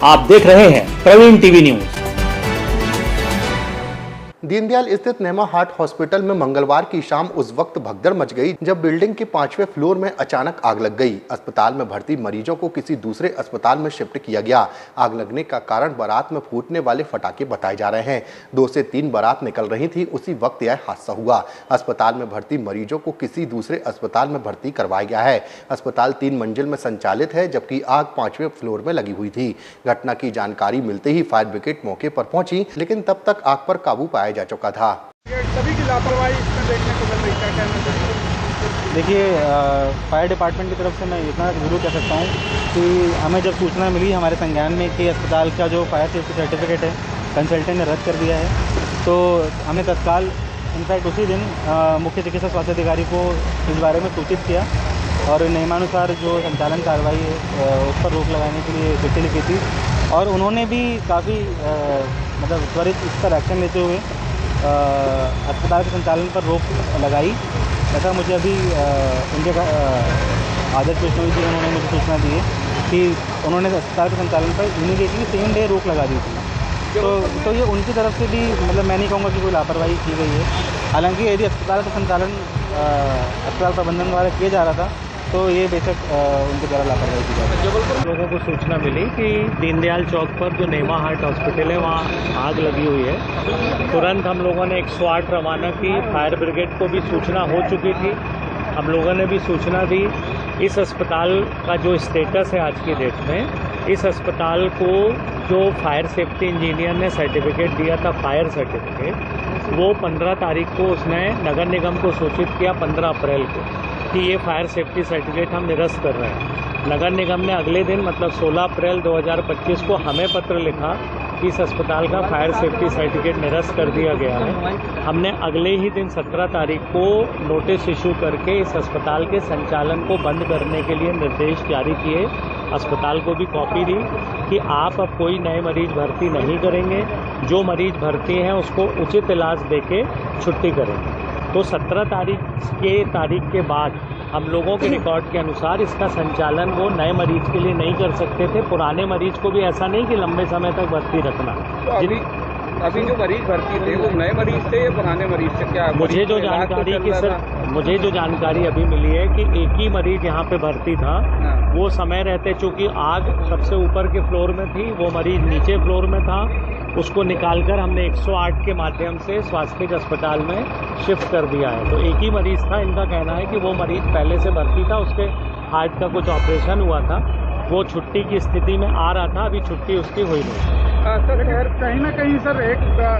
आप देख रहे हैं प्रवीण टीवी न्यूज। दीनदयाल स्थित नेमा हार्ट हॉस्पिटल में मंगलवार की शाम उस वक्त भगदड़ मच गई जब बिल्डिंग के 5वें फ्लोर में अचानक आग लग गई। अस्पताल में भर्ती मरीजों को किसी दूसरे अस्पताल में शिफ्ट किया गया। आग लगने का कारण बारात में फूटने वाले फटाके बताए जा रहे हैं। 2 से 3 बारात निकल रही थी, उसी वक्त यह हादसा हुआ। अस्पताल में भर्ती मरीजों को किसी दूसरे अस्पताल में भर्ती करवाया गया है। अस्पताल 3 मंजिल में संचालित है, जबकि आग 5वें फ्लोर में लगी हुई थी। घटना की जानकारी मिलते ही फायर ब्रिगेड मौके पर पहुंची, लेकिन तब तक आग पर काबू पाया जा चुका था। सभी की लापरवाही इसमें देखने को मिल रही है, क्या कहना चाहिए? देखिए, फायर डिपार्टमेंट की तरफ से मैं इतना ज़रूर कह सकता हूँ कि हमें जब सूचना मिली हमारे संज्ञान में कि अस्पताल का जो फायर सेफ्टी सर्टिफिकेट है कंसल्टेंट ने रद्द कर दिया है, तो हमने तत्काल इनफैक्ट उसी दिन मुख्य चिकित्सा स्वास्थ्य अधिकारी को इस बारे में सूचित किया और नियमानुसार जो संचालन कार्रवाई है उस पर रोक लगाने के लिए चिट्ठी लिखी थी और उन्होंने भी काफ़ी मतलब त्वरित इस पर एक्शन लेते हुए अस्पताल के संचालन पर रोक लगाई। ऐसा मुझे अभी उनके आदर्श वैष्णवी जी उन्होंने मुझे सूचना दी है कि उन्होंने अस्पताल के संचालन पर इमीडिएटली सेम डे रोक लगा दी थी। तो ये उनकी तरफ से भी मतलब मैं नहीं कहूँगा कि कोई लापरवाही की गई है। हालांकि यदि अस्पताल का संचालन अस्पताल प्रबंधन द्वारा किया जा रहा था तो ये बेशक उनके द्वारा लापरवाही की जा रही है। जबलपुर लोगों को सूचना मिली कि दीनदयाल चौक पर जो नेमा हार्ट हॉस्पिटल है वहाँ आग लगी हुई है। तुरंत हम लोगों ने 108 रवाना की। फायर ब्रिगेड को भी सूचना हो चुकी थी, हम लोगों ने भी सूचना दी। इस अस्पताल का जो स्टेटस है आज की डेट में, इस अस्पताल को जो फायर सेफ्टी इंजीनियर ने सर्टिफिकेट दिया था, फायर सर्टिफिकेट, वो 15 तारीख को उसने नगर निगम को सूचित किया 15 अप्रैल को कि ये फायर सेफ्टी सर्टिफिकेट हम निरस्त कर रहे हैं। नगर निगम ने अगले दिन मतलब 16 अप्रैल 2025 को हमें पत्र लिखा कि इस अस्पताल का फायर सेफ्टी सर्टिफिकेट निरस्त कर दिया गया है। हमने अगले ही दिन 17 तारीख को नोटिस इशू करके इस अस्पताल के संचालन को बंद करने के लिए निर्देश जारी किए। अस्पताल को भी कॉपी दी कि आप अब कोई नए मरीज भर्ती नहीं करेंगे, जो मरीज भर्ती हैं उसको उचित इलाज देके छुट्टी करेंगे। तो 17 तारीख के बाद हम लोगों के रिकॉर्ड के अनुसार इसका संचालन वो नए मरीज के लिए नहीं कर सकते थे। पुराने मरीज को भी ऐसा नहीं कि लंबे समय तक भर्ती रखना। तो अभी जो मरीज भर्ती थे वो नए मरीज थे या पुराने मरीज थे? क्या मुझे जो जानकारी अभी मिली है कि एक ही मरीज यहाँ पे भर्ती था। वो समय रहते चूँकि आग सबसे ऊपर के फ्लोर में थी, वो मरीज नीचे फ्लोर में था, उसको निकालकर हमने 108 के माध्यम से स्वास्थ्य अस्पताल में शिफ्ट कर दिया है। तो एक ही मरीज था। इनका कहना है कि वो मरीज पहले से भर्ती था, उसके हार्ट का कुछ ऑपरेशन हुआ था, वो छुट्टी की स्थिति में आ रहा था, अभी छुट्टी उसकी हुई नहीं। सर कहीं ना कहीं सर एक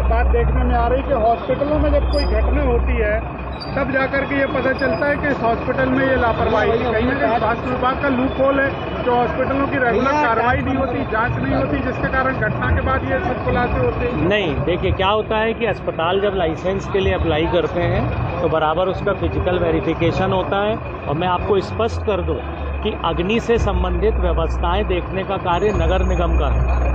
बात देखने में आ रही है कि हॉस्पिटलों में जब कोई घटना होती है तब जाकर के ये पता चलता है कि इस हॉस्पिटल में ये लापरवाही, कहीं ना कहीं स्वास्थ्य विभाग का लूप होल है जो हॉस्पिटलों की रेगुलर कार्रवाई नहीं होती, जांच नहीं होती, जिसके कारण घटना के बाद ये सब खुलासे होते हैं। नहीं, देखिए क्या होता है कि अस्पताल जब लाइसेंस के लिए अप्लाई करते हैं तो बराबर उसका फिजिकल वेरिफिकेशन होता है। और मैं आपको स्पष्ट कर दूं कि अग्नि से संबंधित व्यवस्थाएं देखने का कार्य नगर निगम का है।